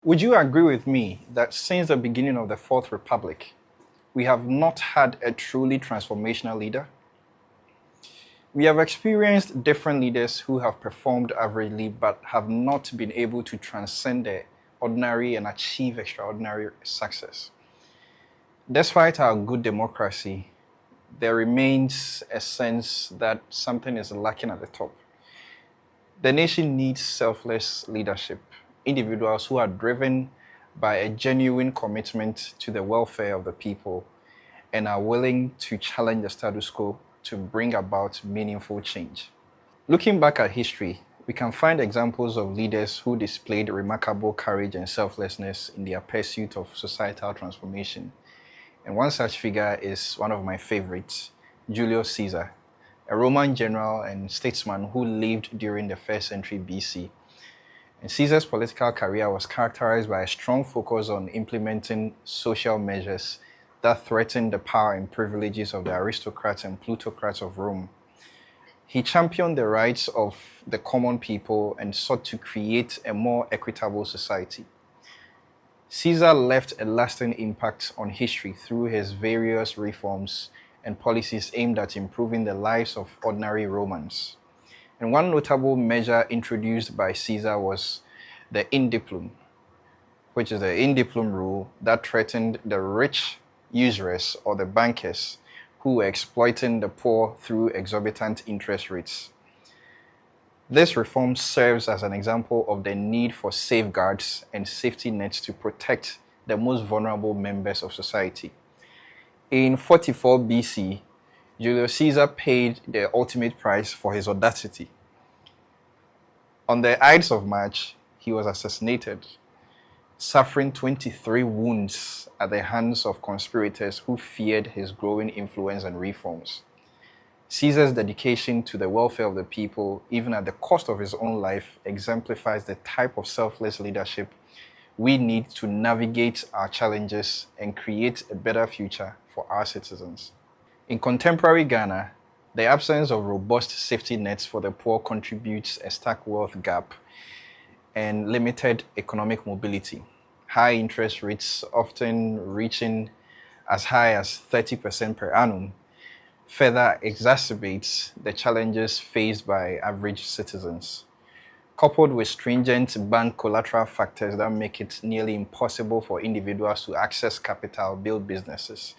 Would you agree with me that since the beginning of the Fourth Republic, we have not had a truly transformational leader? We have experienced different leaders who have performed averagely but have not been able to transcend the ordinary and achieve extraordinary success. Despite our good democracy, there remains a sense that something is lacking at the top. The nation needs selfless leadership, individuals who are driven by a genuine commitment to the welfare of the people and are willing to challenge the status quo to bring about meaningful change. Looking back at history, we can find examples of leaders who displayed remarkable courage and selflessness in their pursuit of societal transformation. And one such figure is one of my favorites, Julius Caesar, a Roman general and statesman who lived during the 1st century BC. And Caesar's political career was characterized by a strong focus on implementing social measures that threatened the power and privileges of the aristocrats and plutocrats of Rome. He championed the rights of the common people and sought to create a more equitable society. Caesar left a lasting impact on history through his various reforms and policies aimed at improving the lives of ordinary Romans. And one notable measure introduced by Caesar was the indiplume, which is the indiplume rule that threatened the rich usurers or the bankers who were exploiting the poor through exorbitant interest rates. This reform serves as an example of the need for safeguards and safety nets to protect the most vulnerable members of society. In 44 BC, Julius Caesar paid the ultimate price for his audacity. On the Ides of March, he was assassinated, suffering 23 wounds at the hands of conspirators who feared his growing influence and reforms. Caesar's dedication to the welfare of the people, even at the cost of his own life, exemplifies the type of selfless leadership we need to navigate our challenges and create a better future for our citizens. In contemporary Ghana, the absence of robust safety nets for the poor contributes a stark wealth gap and limited economic mobility. High interest rates, often reaching as high as 30% per annum, further exacerbates the challenges faced by average citizens. Coupled with stringent bank collateral factors that make it nearly impossible for individuals to access capital, build businesses,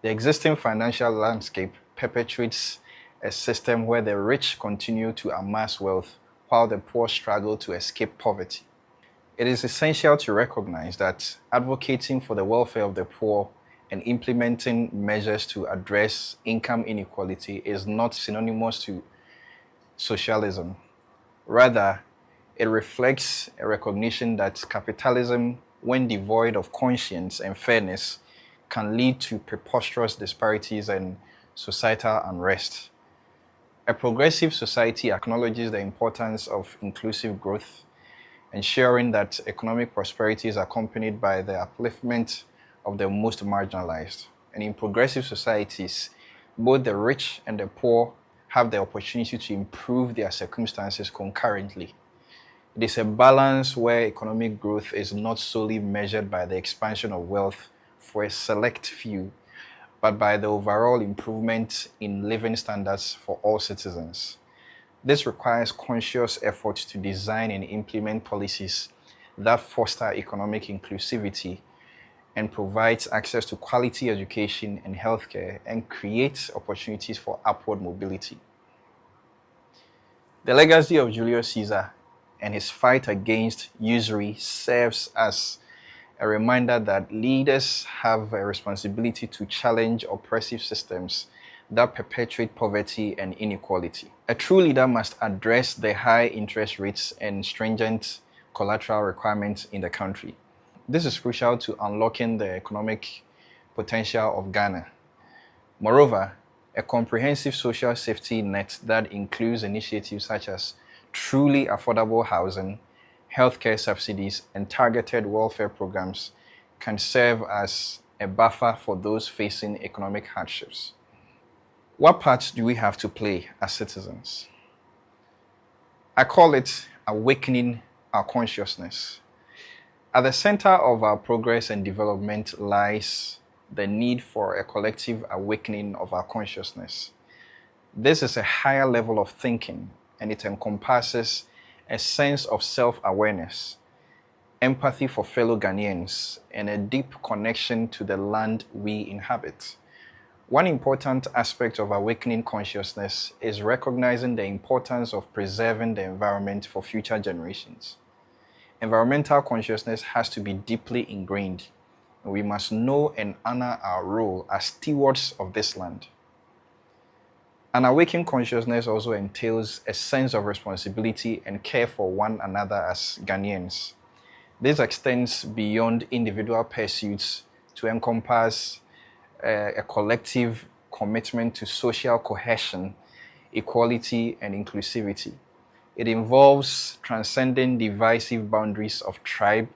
the existing financial landscape perpetuates a system where the rich continue to amass wealth while the poor struggle to escape poverty. It is essential to recognize that advocating for the welfare of the poor and implementing measures to address income inequality is not synonymous to socialism. Rather, it reflects a recognition that capitalism, when devoid of conscience and fairness, can lead to preposterous disparities and societal unrest. A progressive society acknowledges the importance of inclusive growth, ensuring that economic prosperity is accompanied by the upliftment of the most marginalized. And in progressive societies, both the rich and the poor have the opportunity to improve their circumstances concurrently. It is a balance where economic growth is not solely measured by the expansion of wealth for a select few, but by the overall improvement in living standards for all citizens. This requires conscious effort to design and implement policies that foster economic inclusivity and provides access to quality education and healthcare and creates opportunities for upward mobility. The legacy of Julius Caesar and his fight against usury serves as a reminder that leaders have a responsibility to challenge oppressive systems that perpetuate poverty and inequality. A true leader must address the high interest rates and stringent collateral requirements in the country. This is crucial to unlocking the economic potential of Ghana. Moreover, a comprehensive social safety net that includes initiatives such as truly affordable housing, healthcare subsidies, and targeted welfare programs can serve as a buffer for those facing economic hardships. What part do we have to play as citizens? I call it awakening our consciousness. At the center of our progress and development lies the need for a collective awakening of our consciousness. This is a higher level of thinking, and it encompasses a sense of self-awareness, empathy for fellow Ghanaians, and a deep connection to the land we inhabit. One important aspect of awakening consciousness is recognizing the importance of preserving the environment for future generations. Environmental consciousness has to be deeply ingrained, and we must know and honor our role as stewards of this land. An awakened consciousness also entails a sense of responsibility and care for one another as Ghanaians. This extends beyond individual pursuits to encompass a collective commitment to social cohesion, equality, and inclusivity. It involves transcending divisive boundaries of tribe,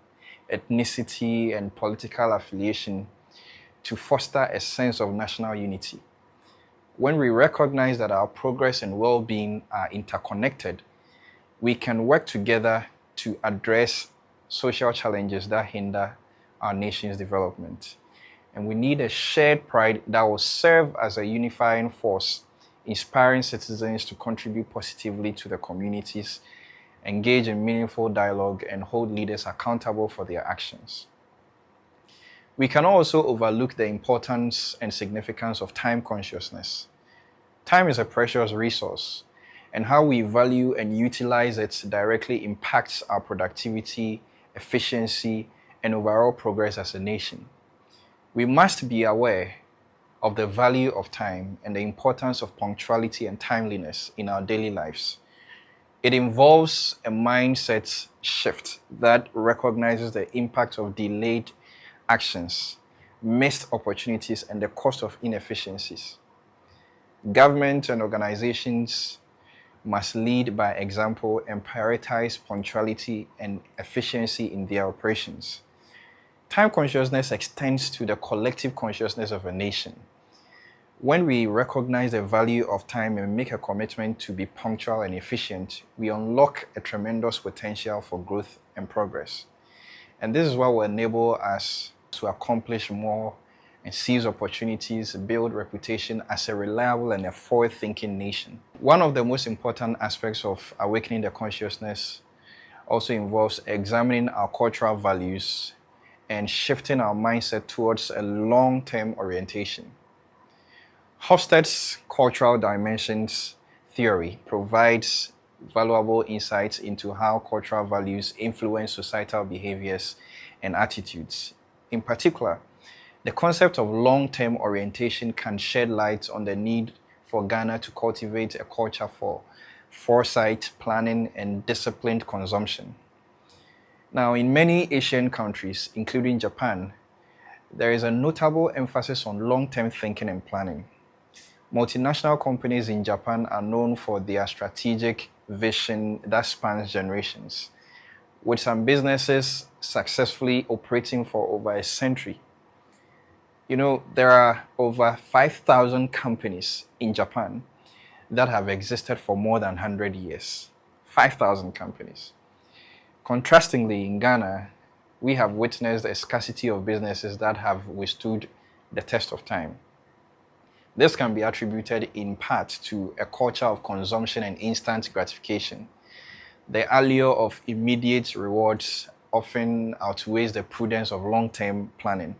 ethnicity, and political affiliation to foster a sense of national unity. When we recognize that our progress and well-being are interconnected, we can work together to address social challenges that hinder our nation's development. And we need a shared pride that will serve as a unifying force, inspiring citizens to contribute positively to the communities, engage in meaningful dialogue, and hold leaders accountable for their actions. We can also overlook the importance and significance of time consciousness. Time is a precious resource, and how we value and utilize it directly impacts our productivity, efficiency, and overall progress as a nation. We must be aware of the value of time and the importance of punctuality and timeliness in our daily lives. It involves a mindset shift that recognizes the impact of delayed actions, missed opportunities, and the cost of inefficiencies. Government and organizations must lead by example and prioritize punctuality and efficiency in their operations. Time consciousness extends to the collective consciousness of a nation. When we recognize the value of time and make a commitment to be punctual and efficient, we unlock a tremendous potential for growth and progress. And this is what will enable us to accomplish more and seize opportunities, build reputation as a reliable and a forward-thinking nation. One of the most important aspects of awakening the consciousness also involves examining our cultural values and shifting our mindset towards a long-term orientation. Hofstede's cultural dimensions theory provides valuable insights into how cultural values influence societal behaviors and attitudes. In particular, the concept of long-term orientation can shed light on the need for Ghana to cultivate a culture for foresight, planning, and disciplined consumption. Now, in many Asian countries, including Japan, there is a notable emphasis on long-term thinking and planning. Multinational companies in Japan are known for their strategic vision that spans generations, with some businesses successfully operating for over a century. There are over 5,000 companies in Japan that have existed for more than 100 years. 5,000 companies. Contrastingly, in Ghana, we have witnessed a scarcity of businesses that have withstood the test of time. This can be attributed in part to a culture of consumption and instant gratification. The allure of immediate rewards often outweighs the prudence of long-term planning.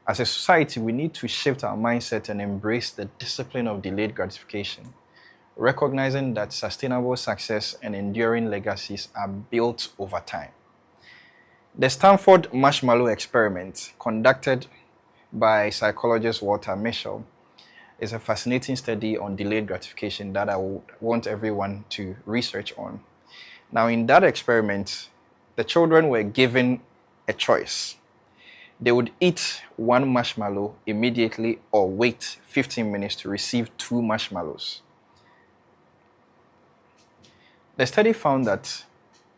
As a society, we need to shift our mindset and embrace the discipline of delayed gratification, recognizing that sustainable success and enduring legacies are built over time. The Stanford Marshmallow Experiment, conducted by psychologist Walter Mischel, is a fascinating study on delayed gratification that I would want everyone to research on. Now, in that experiment, the children were given a choice. They would eat one marshmallow immediately or wait 15 minutes to receive 2 marshmallows. The study found that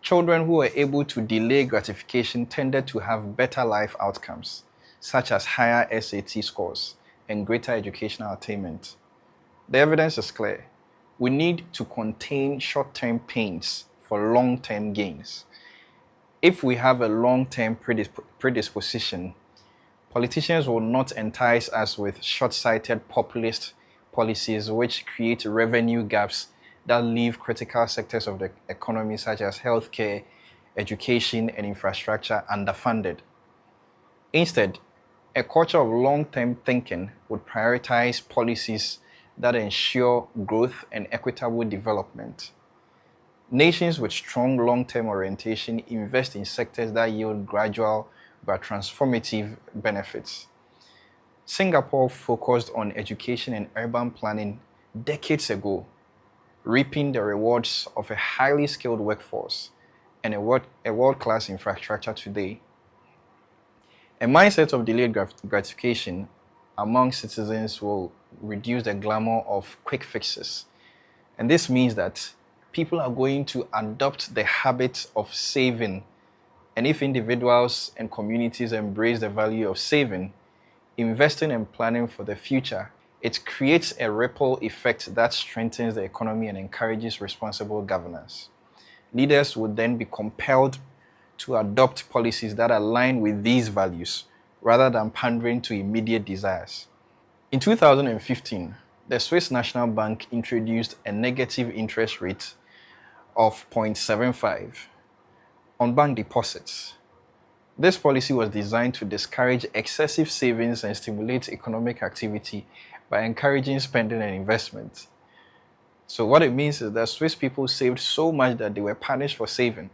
children who were able to delay gratification tended to have better life outcomes, such as higher SAT scores and greater educational attainment. The evidence is clear. We need to contain short-term pains for long-term gains. If we have a long-term predisposition, politicians will not entice us with short-sighted populist policies which create revenue gaps that leave critical sectors of the economy such as healthcare, education, and infrastructure underfunded. Instead, a culture of long-term thinking would prioritize policies that ensure growth and equitable development. Nations with strong long-term orientation invest in sectors that yield gradual but transformative benefits. Singapore focused on education and urban planning decades ago, reaping the rewards of a highly skilled workforce and a world-class infrastructure today. A mindset of delayed gratification among citizens will reduce the glamour of quick fixes. And this means that people are going to adopt the habit of saving. And if individuals and communities embrace the value of saving, investing and planning for the future, it creates a ripple effect that strengthens the economy and encourages responsible governance. Leaders would then be compelled to adopt policies that align with these values rather than pandering to immediate desires. In 2015, the Swiss National Bank introduced a negative interest rate of 0.75 on bank deposits. This policy was designed to discourage excessive savings and stimulate economic activity by encouraging spending and investment. So what it means is that Swiss people saved so much that they were punished for saving.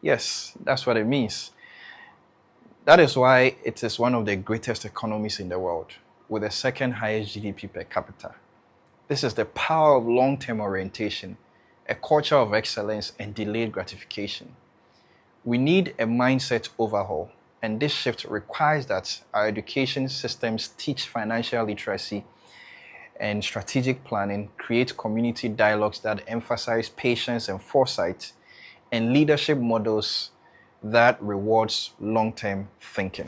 Yes, that's what it means. That is why it is one of the greatest economies in the world, with the second highest GDP per capita. This is the power of long-term orientation, a culture of excellence, and delayed gratification. We need a mindset overhaul, and this shift requires that our education systems teach financial literacy and strategic planning, create community dialogues that emphasize patience and foresight, and leadership models that rewards long-term thinking.